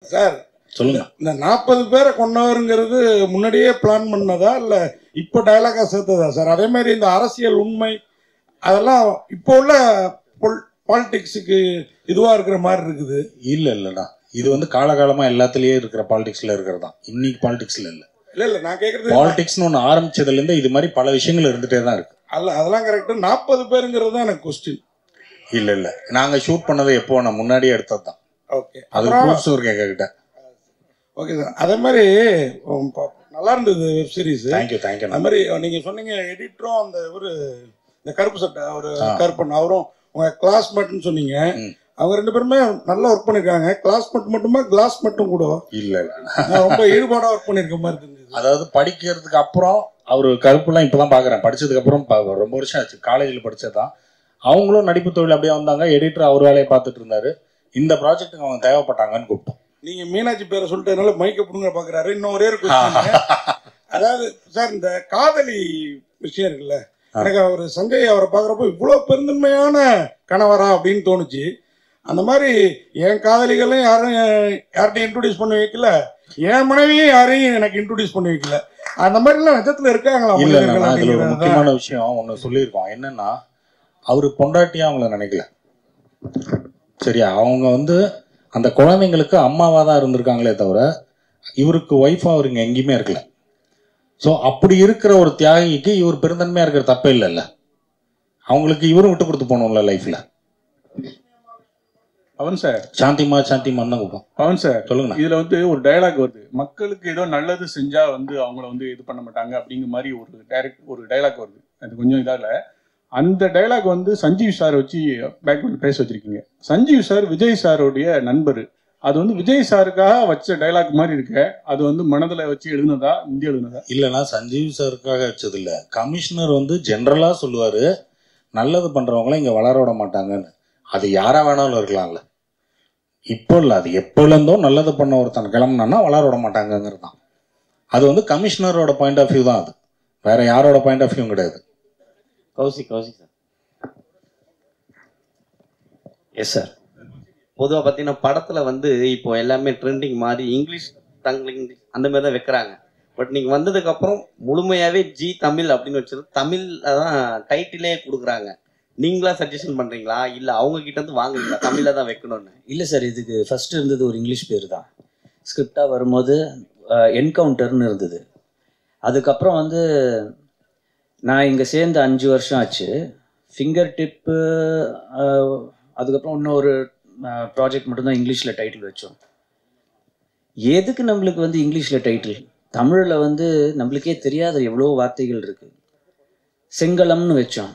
Sir சொல்லுங்க. இந்த 40 பேரை கொண்டவருங்கிறது முன்னாடியே பிளான் பண்ணதா இல்ல இப்போ டயலாகா சேர்த்ததா சார்? அதே மாதிரி இந்த அரசியல் உண்மை அதெல்லாம் இப்போ உள்ள பாலிடிக்ஸுக்கு இதுவா இருக்கிற மாதிரி இருக்குது. இல்லடா, இது வந்து காலகாலமா எல்லாத்துலயே இருக்கிற பாலிடிக்ஸ்ல இருக்கிறது தான். இன்னைக்கு பாலிடிக்ஸ்ல இல்ல. இல்ல நான் கேக்குறது பாலிடிக்ஸ்னு ஒன்று ஆரம்பிச்சதுல இருந்து இது மாதிரி பல விஷயங்கள் இருந்துட்டே தான் இருக்கு. அல்ல அதெல்லாம் கரெக்ட். 40 பேருங்கிறது தான் எனக்கு கொஸ்டின். இல்ல நாங்க ஷூட் பண்ணதை எப்போ நான் முன்னாடியே எடுத்தது தான். ஓகே, அது ப்ரூஃப்ஸ் இருக்கு எங்ககிட்ட. Okay sir. அதே மாதிரி நல்லா இருந்தது வெப் சீரிஸ். தேங்க்யூ. அது மாதிரி நீங்க சொன்னீங்க எடிட்டரும் அந்த ஒரு இந்த கருப்பு சட்டை ஒரு கருப்பன் அவரும் உங்க கிளாஸ்மேட்னு சொன்னீங்க. அவங்க 2 பேருமே நல்லா ஒர்க் பண்ணிருக்காங்க. கிளாஸ்மேட் மட்டுமா கிளாஸ் மட்டும் கூட இல்ல ரொம்ப ஈடுபாடா ஒர்க் பண்ணிருக்க மாதிரி இருந்தது. அதாவது படிக்கிறதுக்கு அப்புறம் அவரு கருப்புலாம் இப்பதான் பாக்குறேன். படிச்சதுக்கு அப்புறம் ரொம்ப வருஷம் ஆச்சு. காலேஜில் படிச்சதான். அவங்களும் நடிப்பு தொழில் அப்படியே வந்தாங்க. எடிட்டர் அவர் வேலையை பார்த்துட்டு இருந்தாரு. இந்த ப்ராஜெக்ட்டுக்கு அவங்க தேவைப்பட்டாங்கன்னு கூப்பிட்டோம். நீங்க மீனாட்சி பேரை சொல்லிட்டதுனால மைக்க புடுங்க பாக்குறாரு. இன்னும் ஒரே ஒரு கொஸ்டின். அதாவது சார் இந்த காதலி விஷயம் இருக்குல்ல, எனக்கு அவர் சஞ்சய் அவரை பாக்குறப்போ இவ்வளவு பெருந்தன்மையான கணவரா அப்படின்னு தோணுச்சு. அந்த மாதிரி என் காதலிகளும் யார்கிட்டையும் இன்ட்ரோடியூஸ் பண்ணி வைக்கல, என் மனைவியும் யாரையும் எனக்கு இன்ட்ரோடியூஸ் பண்ணி வைக்கல. அந்த மாதிரி எல்லாம் நிஜத்துல இருக்காங்களா? இதுல ஒரு முக்கியமான விஷயம் ஒண்ணு சொல்லியிருக்கோம். என்னன்னா, அவரு பொண்டாட்டியா அவங்கள நினைக்கல. சரியா? அவங்க வந்து அந்த குழந்தைங்களுக்கு அம்மாவா தான் இருந்திருக்காங்களே தவிர இவருக்கு ஒய்ஃபா அவருங்க எங்கேயுமே இருக்கல. ஸோ அப்படி இருக்கிற ஒரு தியாகிக்கு இவர் பெருந்தன்மையா இருக்கிற தப்பே இல்லைல்ல. அவங்களுக்கு இவரும் விட்டு கொடுத்து போகணும்ல லைஃப்ல. பவன் சார், சாந்திமா தான் கூப்பிடும். பவன் சார் சொல்லுங்க. இதுல வந்து ஒரு டயலாக் வருது, மக்களுக்கு ஏதோ நல்லது செஞ்சா வந்து அவங்கள வந்து இது பண்ண மாட்டாங்க அப்படிங்கிற மாதிரி ஒரு டயலாக் வருது. அது கொஞ்சம் இதால அந்த டயலாக் வந்து சஞ்சீவ் சார் வச்சு பேக்ரவுண்ட் பேச வச்சிருக்கீங்க. சஞ்சீவ் சார் விஜய் சாருடைய நண்பர். அது வந்து விஜய் சாருக்காக வச்ச டயலாக் மாதிரி இருக்க. அது வந்து மனதில் வச்சு எழுதுனதா, இந்தியா எழுதுனதா? இல்லைன்னா சஞ்சீவ் சாருக்காக வச்சது இல்லை. கமிஷனர் வந்து ஜென்ரலா சொல்லுவாரு, நல்லது பண்றவங்கள இங்க வளர விட மாட்டாங்கன்னு. அது யாரா வேணாலும் இருக்கலாம்ல. இப்போ இல்லை, அது எப்போலேருந்தோ நல்லது பண்ண ஒருத்தன் கிளம்புனான்னா வளர விட மாட்டாங்கிறது தான். அது வந்து கமிஷனரோட பாயிண்ட் ஆஃப் வியூ தான். அது வேற யாரோட பாயிண்ட் ஆஃப் வியூ கிடையாது. கௌசிக் சார். Yes sir. பொதுவாக பார்த்தீங்கன்னா படத்தில் வந்து இப்போ எல்லாமே ட்ரெண்டிங் மாதிரி இங்கிலீஷ் தங்கிலீஷ் அந்த மாதிரி தான் வைக்கிறாங்க. பட் நீங்கள் வந்ததுக்கப்புறம் முழுமையாகவே ஜி தமிழ் அப்படின்னு வச்சது தமிழில் தான் டைட்டிலே கொடுக்குறாங்க. நீங்களா சஜஷன் பண்ணுறீங்களா இல்லை அவங்க கிட்ட இருந்து வாங்குறீங்களா தமிழில் தான் வைக்கணும்னு? இல்லை சார், இதுக்கு ஃபர்ஸ்ட் இருந்தது ஒரு இங்கிலீஷ் பேர் தான். ஸ்கிரிப்டாக வரும்போது என்கவுண்டர்னு இருந்தது. அதுக்கப்புறம் வந்து நான் இங்கே சேர்ந்து 5 வருஷம் ஆச்சு. ஃபிங்கர் டிப்பு, அதுக்கப்புறம் இன்னொரு ப்ராஜெக்ட் மட்டும்தான் இங்கிலீஷில் டைட்டில் வச்சோம். எதுக்கு நம்மளுக்கு வந்து இங்கிலீஷில் டைட்டில்? தமிழில் வந்து நம்மளுக்கே தெரியாத எவ்வளோ வார்த்தைகள் இருக்குது. செங்கலம்னு வச்சோம்.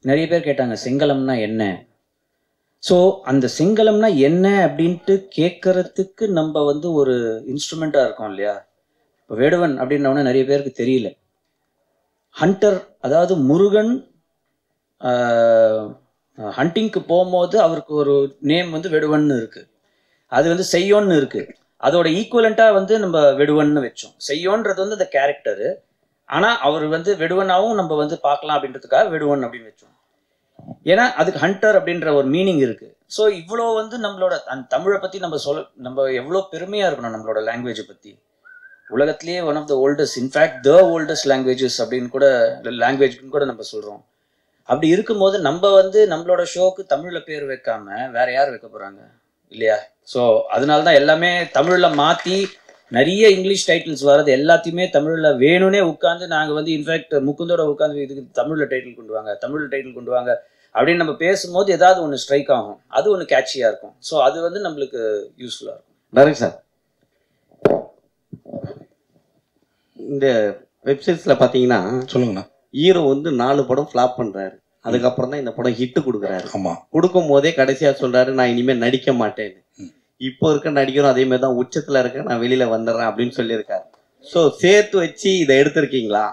நிறைய பேர் கேட்டாங்க செங்கலம்னா என்ன. ஸோ அந்த செங்கலம்னா என்ன அப்படின்ட்டு கேட்கறதுக்கு நம்ம வந்து ஒரு இன்ஸ்ட்ருமெண்ட்டாக இருக்கோம் இல்லையா. இப்போ வேடுவன் அப்படின்னோடனே நிறைய பேருக்கு தெரியல. ஹண்டர், அதாவது முருகன் ஹண்டிங்க்கு போகும்போது அவருக்கு ஒரு நேம் வந்து வெடுவன்னு இருக்கு. அது வந்து செய்யோன்னு இருக்கு. அதோட ஈக்குவலண்ட்டாக வந்து நம்ம வெடுவன்னு வச்சோம். செய்யோன்றது வந்து அந்த கேரக்டரு. ஆனால் அவர் வந்து வெடுவனாகவும் நம்ம வந்து பார்க்கலாம் அப்படின்றதுக்காக வெடுவன் அப்படின்னு வச்சோம். ஏன்னா அதுக்கு ஹண்டர் அப்படின்ற ஒரு மீனிங் இருக்கு. ஸோ இவ்வளோ வந்து நம்மளோட அந்த தமிழை பற்றி நம்ம எவ்வளோ பெருமையாக இருக்கணும் நம்மளோட லாங்குவேஜை பற்றி. உலகத்திலேயே one of the oldest, in fact the oldest languages அப்படின்னு கூட லாங்குவேஜ்னு கூட நம்ம சொல்கிறோம். அப்படி இருக்கும்போது நம்ம வந்து நம்மளோட ஷோக்கு தமிழில் பேர் வைக்காம வேற யார் வைக்க போகிறாங்க இல்லையா? ஸோ அதனால தான் எல்லாமே தமிழில் மாற்றி நிறைய இங்கிலீஷ் டைட்டில்ஸ் வர்றது எல்லாத்தையுமே தமிழில் வேணும்னே உட்காந்து நாங்கள் வந்து இன்ஃபேக்ட் முகுந்தோட உட்காந்து இதுக்கு தமிழில் டைட்டில் கொண்டு வாங்க, தமிழில் டைட்டில் கொண்டு வாங்க அப்படின்னு நம்ம பேசும்போது ஏதாவது ஒன்று ஸ்ட்ரைக் ஆகும். அது ஒன்று கேட்சியாக இருக்கும். ஸோ அது வந்து நம்மளுக்கு யூஸ்ஃபுல்லாக இருக்கும். நரேஷ் சார், இந்த வெப்சைட்ஸில் பார்த்தீங்கன்னா சொல்லுங்கண்ணா, ஹீரோ வந்து 4 படம் ஃப்ளாப் பண்ணுறாரு. அதுக்கப்புறம் தான் இந்த படம் ஹிட்டு கொடுக்குறாரு. ஆமாம், கொடுக்கும் போதே கடைசியாக சொல்கிறாரு நான் இனிமேல் நடிக்க மாட்டேன்னு. இப்போ இருக்க நடிகரும் அதே மாதிரி தான் உச்சத்தில் இருக்க, நான் வெளியில் வந்துடுறேன் அப்படின்னு சொல்லியிருக்காரு. ஸோ சேர்த்து வச்சு இதை எடுத்திருக்கீங்களா?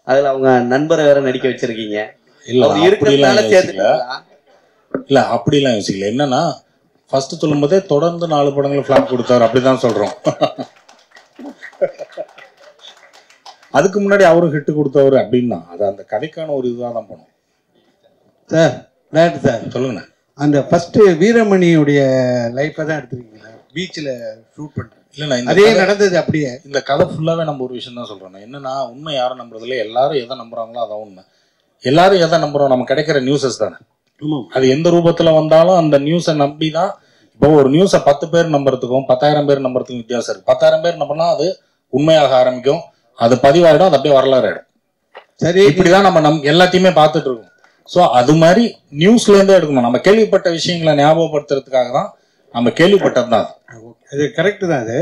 அதில் அவங்க நண்பரை வேற நடிக்க வச்சிருக்கீங்க. இல்லை இருக்கிறதுனால சேர்த்துக்கீங்களா? இல்லை அப்படிலாம் யோசிக்கல. என்னன்னா ஃபர்ஸ்ட் சொல்லும் போதே தொடர்ந்து 4 படங்களை ஃப்ளாப் கொடுத்தாரு அப்படிதான் சொல்கிறோம். அதுக்கு முன்னாடி அவரும் ஹிட்டு கொடுத்தவர் அப்படின்னா அது அந்த கதைக்கான ஒரு இதுவாக தான் போனோம். சார் டேரக்டர் சார் சொல்லுங்கண்ணா. அந்த ஃபர்ஸ்ட் வீரமணியுடைய லைஃப்பை தான் எடுத்துருக்கீங்களா? பீச்சில் ஷூட் பண்ணுறேன். இல்லைண்ணா அதே நடந்தது அப்படியே. இந்த கதை ஃபுல்லாகவே நம்ம ஒரு விஷயம் தான் சொல்கிறோம். என்னன்னா உண்மை யாரும் நம்புறதில்ல, எல்லாரும் எதை நம்புறாங்களோ அதான் உண்மை. எல்லாரும் எதை நம்புறோம்? நம்ம கிடைக்கிற நியூஸஸ் தானே. அது எந்த ரூபத்தில் வந்தாலும் அந்த நியூஸை நம்பி தான். இப்போ ஒரு நியூஸை 10 பேர் நம்புறதுக்கும் 10,000 பேர் நம்புறதுக்கும் வித்தியாசம் இருக்கு. 10,000 பேர் நம்பினா அது உண்மையாக ஆரம்பிக்கும், அது பதிவாயிடும், அது அப்படியே வரலாறு ஆயிடும். சரி, இப்படிதான் நம்ம எல்லாத்தையுமே பார்த்துட்டு இருக்கோம். ஸோ அது மாதிரி நியூஸ்ல இருந்தே எடுக்கணும். நம்ம கேள்விப்பட்ட விஷயங்களை ஞாபகப்படுத்துறதுக்காக தான் நம்ம கேள்விப்பட்டது தான் அது கரெக்டு தான். அது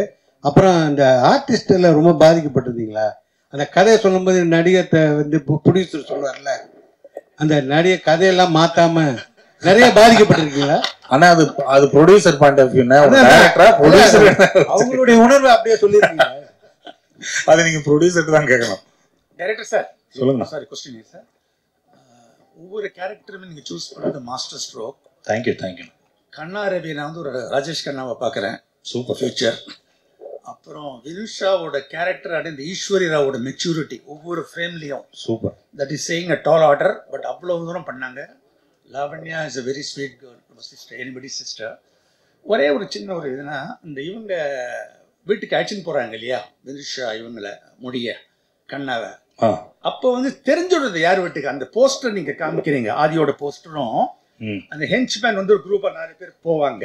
அப்புறம் இந்த ஆர்டிஸ்டில் ரொம்ப பாதிக்கப்பட்டிருந்தீங்களா? அந்த கதையை சொல்லும்போது நடிகத்தை வந்து ப்ரொடியூசர் சொல்லுவார்ல, அந்த நடிகை கதையெல்லாம் மாத்தாம நிறைய பாதிக்கப்பட்டிருக்கீங்களா? ஆனா அது ப்ரொடியூசர் பாயிண்ட் ஆஃப் வியூ, அவங்களுடைய உணர்வை அப்படியே சொல்லிருக்கீங்க. அது நீங்க ப்ரொடியூசர் தான் கேட்கணும். டைரக்டர் சார் சொல்லுங்க. Sorry, question sir. ஒவ்வொரு கேரக்டருமே நீங்க சூஸ் பண்ணது மாஸ்டர் ஸ்ட்ரோக். தேங்க்யூ. கண்ணா ரவி, நான் வந்து ஒரு ராஜேஷ் கண்ணாவை பார்க்குறேன், சூப்பர் ஃபியூச்சர். அப்புறம் வினுஷாவோட கேரக்டர் அண்ட் இந்த ஈஸ்வரி ராவோட மெச்சூரிட்டி ஒவ்வொரு ஃப்ரேம்லையும் super. That is saying a tall order. But அவ்வளோ தூரம் பண்ணாங்க. Lavanya is a very sweet girl, sister, anybody sister. ஒரே ஒரு சின்ன ஒரு இதுனா, இந்த இவங்க வீட்டுக்கு அழைச்சின்னு போகிறாங்க இல்லையா வினுஷா, இவங்களை முடிய கண்ணாவை, அப்போ வந்து தெரிஞ்சுடுது யார் வீட்டுக்கு. அந்த போஸ்டர் நீங்க காமிக்கிறீங்க, ஆதியோட போஸ்டரும் அந்த ஹென்ச்மேன் வந்து ஒரு குரூப்பா 4 பேர் போவாங்க.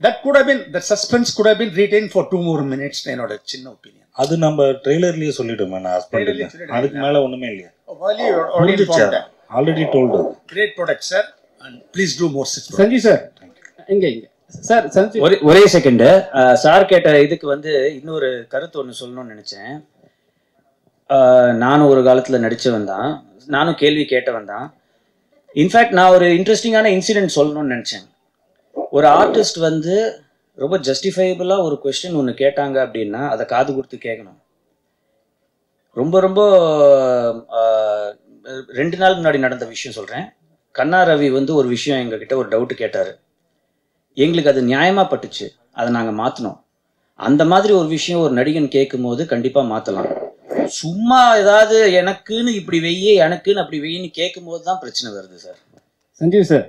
That could have been, the suspense could have been retained for 2 more minutes. என்னோட சின்ன ஒப்பீனியன். அது நம்ம ட்ரெய்லர்லயே சொல்லிட்டோம். நான் ஹஸ்பண்ட் அதுக்கு மேல ஒண்ணுமே இல்லையா? Already told. Great product sir, and please do more such. Sanjay sir இங்க சார் சஞ்சய் ஒரே செகண்ட். சார் கேட்ட இதுக்கு வந்து இன்னொரு கருத்து ஒன்று சொல்லணும்னு நினைச்சேன். நானும் ஒரு காலத்துல நடிச்சவன் தான், நானும் கேள்வி கேட்டவன் தான். இன்ஃபேக்ட் நான் ஒரு இன்ட்ரெஸ்டிங்கான இன்சிடென்ட் சொல்லணும்னு நினைச்சேன். ஒரு ஆர்டிஸ்ட் வந்து ரொம்ப ஜஸ்டிஃபைபிளா ஒரு கொஸ்டின் ஒன்று கேட்டாங்க அப்படின்னா அதை காது கொடுத்து கேட்கணும். ரொம்ப ரொம்ப 2 நாள் முன்னாடி நடந்த விஷயம் சொல்றேன். கண்ணா ரவி வந்து ஒரு விஷயம் எங்ககிட்ட ஒரு டவுட் கேட்டாரு. எங்களுக்கு அது நியாயமா பட்டுச்சு, அதை நாங்கள் மாற்றினோம். அந்த மாதிரி ஒரு விஷயம் ஒரு நடிகன் கேட்கும் போது கண்டிப்பாக மாற்றலாம். சும்மா ஏதாவது எனக்குன்னு இப்படி வெய்யே எனக்குன்னு அப்படி வெய்யின்னு கேட்கும் போது தான் பிரச்சனை வருது சார். சஞ்சீவ் சார்,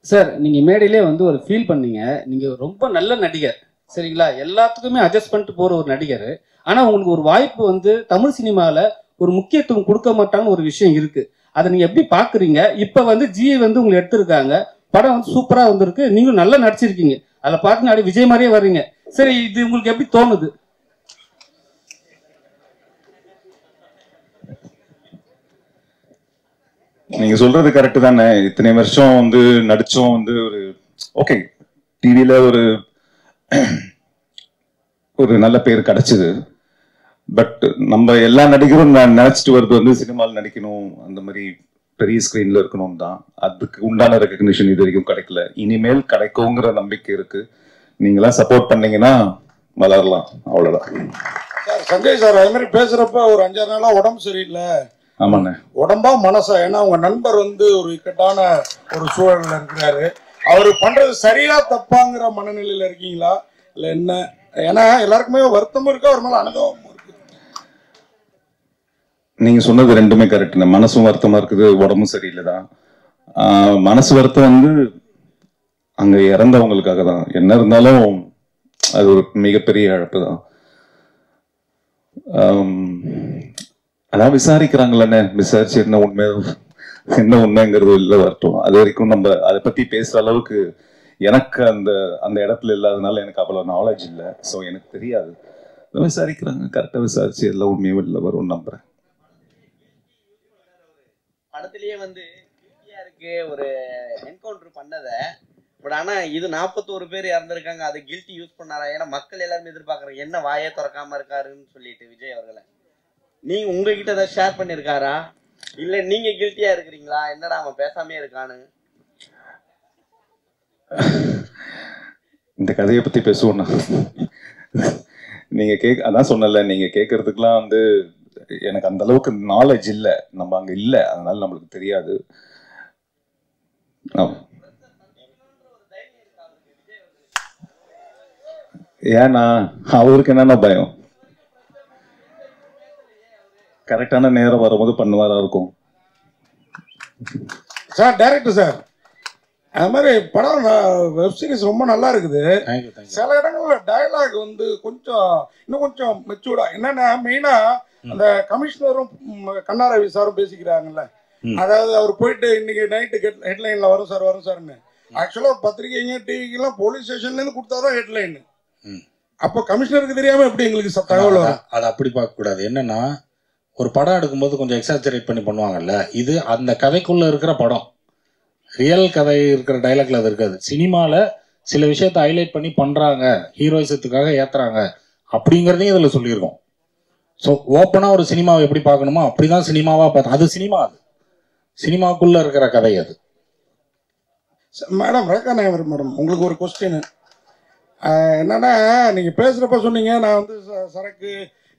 சார் நீங்கள் மேடையிலே வந்து ஒரு ஃபீல் பண்ணீங்க, நீங்கள் ரொம்ப நல்ல நடிகர் சரிங்களா, எல்லாத்துக்குமே அட்ஜஸ்ட் பண்ணிட்டு போகிற ஒரு நடிகர். ஆனால் உங்களுக்கு ஒரு வாய்ப்பு வந்து தமிழ் சினிமாவில் ஒரு முக்கியத்துவம் கொடுக்க மாட்டாங்கன்னு ஒரு விஷயம் இருக்குது. அதை நீங்கள் எப்படி பார்க்குறீங்க? இப்போ வந்து ஜிஐ வந்து உங்களை எடுத்திருக்காங்க, படம் வந்து சூப்பராக வந்திருக்கு, நீங்களும் நல்லா நடிச்சிருக்கீங்க, அதில் பார்த்து அப்படியே விஜய் மாதிரியே வர்றீங்க. சரி, இது உங்களுக்கு எப்படி தோணுது? நீங்க சொல்றது கரெக்ட் தானே. இத்தனை வருஷம் வந்து நடிச்சோம், வந்து ஒரு ஓகே டிவியில ஒரு நல்ல பேர் கிடைச்சது. பட் நம்ம எல்லா நடிகரும் நினைச்சிட்டு வருது வந்து சினிமாவில் நடிக்கணும், அந்த மாதிரி பெரிய ஸ்கிரீன்ல இருக்கணும் தான். அதுக்கு உண்டான ரெகக்னிஷன் இது வரைக்கும் கிடைக்கல. இனிமேல் கிடைக்குங்கிற நம்பிக்கை இருக்கு. நீங்களாம் சப்போர்ட் பண்ணீங்கன்னா வளரலாம், அவ்வளவுதான். சஞ்சய் சார் அது மாதிரி பேசுறப்ப ஒரு 5-6 நாளா உடம்பு சரியில்லை. ஆமாண்ணே. உடம்பா மனசா? ஏன்னா உங்க நண்பர் வந்து ஒரு இக்கட்டான ஒரு சூழல்ல இருக்கிறாரு. அவரு பண்றது சரியா தப்பாங்கிற மனநிலையில இருக்கீங்களா இல்ல என்ன? ஏன்னா எல்லாருக்குமே வருத்தமும் இருக்கு, அவர் மேல அனுபவமும் இருக்கு. நீங்க சொன்னது ரெண்டுமே கரெக்ட். மனசும் வருத்தமா இருக்குது, உடம்பும் சரியில்லைதான். மனசு வருத்தம் வந்து அங்க இறந்தவங்களுக்காக தான். என்ன இருந்தாலும் அது ஒரு மிகப்பெரிய இழப்பு தான். அதான் விசாரிக்கிறாங்களே, விசாரிச்சு என்ன உண்மைங்கிறது இல்ல வரட்டும். அது வரைக்கும் நம்ம அதை பத்தி பேசுற அளவுக்கு எனக்கு அந்த இடத்துல இல்லாதனால எனக்கு அவ்வளவு நாலேஜ் இல்லை. ஸோ எனக்கு தெரியாது. விசாரிக்கிறாங்க, கரெக்டா விசாரிச்சு எல்லாம் உண்மையும் இல்லை வரும் நம்புறேன். படத்திலேயே வந்து இருக்கு ஒரு என்கவுண்டர் பண்ணத. பட் ஆனா இது 41 பேர் இறந்திருக்காங்க, அதை கில்ட்டி யூஸ் பண்ணாரா? ஏன்னா மக்கள் எல்லாருமே எதிர்பார்க்கறாங்க என்ன வாயே திறக்காம இருக்காருன்னு சொல்லிட்டு விஜய் அவர்களை. நீங்க உங்ககிட்ட ஏதாவது ஷேர் பண்ணிருக்காரா? இல்ல நீங்க கில்ட்டியா இருக்கிறீங்களா? என்னடா அவன் பேசாமே இருக்கானு? இந்த கதையை பத்தி பேசுவோம்னா நீங்க அதான் சொன்னல, நீங்க கேட்கறதுக்குலாம் வந்து எனக்கு அந்த அளவுக்கு நாலேஜ் இல்லை, நம்ம அங்க இல்லை, அதனால நம்மளுக்கு தெரியாது. ஏன்னா அவருக்கு என்னன்னா பயம். கரெக்டான நேரம் வரும்போது பண்ணுவாரா இருக்கும். சார் டைரக்டர் சார், அது மாதிரி படம் வெப் சீரிஸ் ரொம்ப நல்லா இருக்குது. Thank you thank you. சில இடங்கள்ல டயலாக் வந்து கொஞ்சம் இன்னும் கொஞ்சம் மெச்சூர்டா, என்னன்னா மெயினா அந்த கமிஷனரும் கண்ணா ரவி சாரும் பேசிக்கிறாங்கல்ல, அதாவது அவர் போயிட்டு இன்னைக்கு நைட்டு ஹெட்லைன்ல வரும் சார்னு. ஆக்சுவலா பத்திரிகைங்க டிவிக்கெல்லாம் போலீஸ் ஸ்டேஷன்ல இருந்து கொடுத்தாதான் ஹெட்லைன். அப்போ கமிஷனருக்கு தெரியாம எப்படி எங்களுக்கு தகவல் வரும்? அதை அப்படி பார்க்க கூடாது. என்னன்னா ஒரு படம் எடுக்கும்போது கொஞ்சம் எக்ஸாஜரேட் பண்ணி பண்ணுவாங்கல்ல, இது அந்த கதைக்குள்ள இருக்கிற படம், ரியல் கதை இருக்கிற டைலாக்ல அது இருக்காது. சினிமாவில் சில விஷயத்தை ஹைலைட் பண்ணி பண்ணுறாங்க, ஹீரோயிசத்துக்காக ஏற்றுறாங்க அப்படிங்கிறதையும் இதில் சொல்லியிருக்கோம். ஸோ ஓப்பனாக ஒரு சினிமாவை எப்படி பார்க்கணுமோ அப்படி தான் சினிமாவாக பார்த்து, அது சினிமா, அது சினிமாக்குள்ளே இருக்கிற கதை அது. மேடம் ரேகா நாயர் மேடம், உங்களுக்கு ஒரு கொஸ்டின் என்னன்னா, நீங்கள் பேசுகிறப்ப சொன்னீங்க நான் வந்து சரக்கு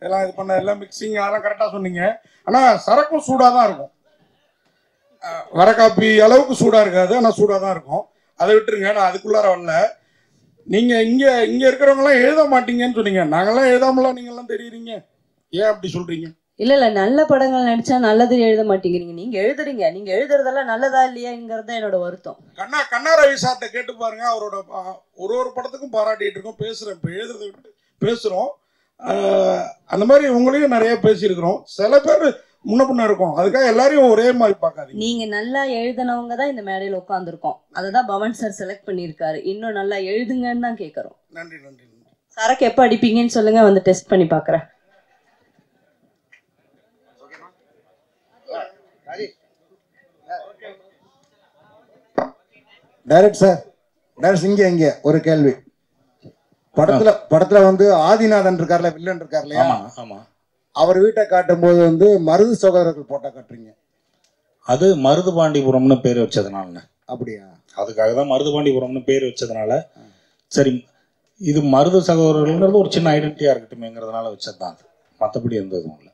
எல்லாம் இது பண்ண எல்லாம் மிக்சிங் அதெல்லாம் கரெக்டாக சொன்னீங்க. ஆனால் சரக்கும் சூடாக தான் இருக்கும், வர காப்பி அளவுக்கு சூடாக இருக்காது, ஆனால் சூடாக தான் இருக்கும். அதை விட்டுருங்க, நான் அதுக்குள்ளார வரல. நீங்கள் இங்கே இருக்கிறவங்களாம் எழுத மாட்டீங்கன்னு சொன்னீங்க. நாங்கள்லாம் எழுதாமலாம் நீங்கள்லாம் தெரியுறீங்க, ஏன் அப்படி சொல்கிறீங்க? இல்ல நல்ல படங்கள் நடிச்சா நல்லது எழுத மாட்டேங்கிறீங்க. நீங்க எழுதுறீங்க, நீங்க எழுதுறதெல்லாம் நல்லதா இல்லையாங்கிறது என்னோட வருத்தம். கண்ணா ரவி சார்ட்ட கேட்டு பாருங்க, அவரோட ஒரு படத்துக்கும் பாராட்டிட்டு இருக்கோம், பேசுறேன். இப்போ எழுதுறதை விட்டு பேசுறோம். அந்த மாதிரி உங்களையும் நிறைய பேசியிருக்கிறோம். சில பேர் முன்ன பின்ன இருக்கும், அதுக்காக எல்லாரையும் ஒரே மாதிரி பார்க்காதீங்க. நீங்க நல்லா எழுதினவங்க தான் இந்த மேடையில் உட்காந்துருக்கோம். அதுதான் பவன் சார் செலக்ட் பண்ணியிருக்காரு. இன்னும் நல்லா எழுதுங்கன்னு தான் கேட்கறோம். நன்றி நன்றி. சரக்கு எப்போ அடிப்பீங்கன்னு சொல்லுங்க, வந்து டெஸ்ட் பண்ணி பார்க்குறேன். டைரக்ட் இங்க ஒரு கேள்வி. படத்துல வந்து ஆதிநாதன் இருக்கார்ல, வில்லன் இருக்கார் இல்லையா, அவர் வீட்டை காட்டும் போது வந்து மருது சகோதரர்கள் போட்டா காட்டுறீங்க. அது மருதுபாண்டிபுரம்னு பேர் வச்சதுனால. அப்படியா? அதுக்காக தான் மருதுபாண்டிபுரம்னு பேர் வச்சதுனால, சரி இது மருது சகோதரர்கள்ங்கிறது ஒரு சின்ன ஐடென்டிட்டியா இருக்கட்டுமேங்கிறதுனால வச்சதுதான். அது மற்றபடி எந்த இதுவும் இல்லை.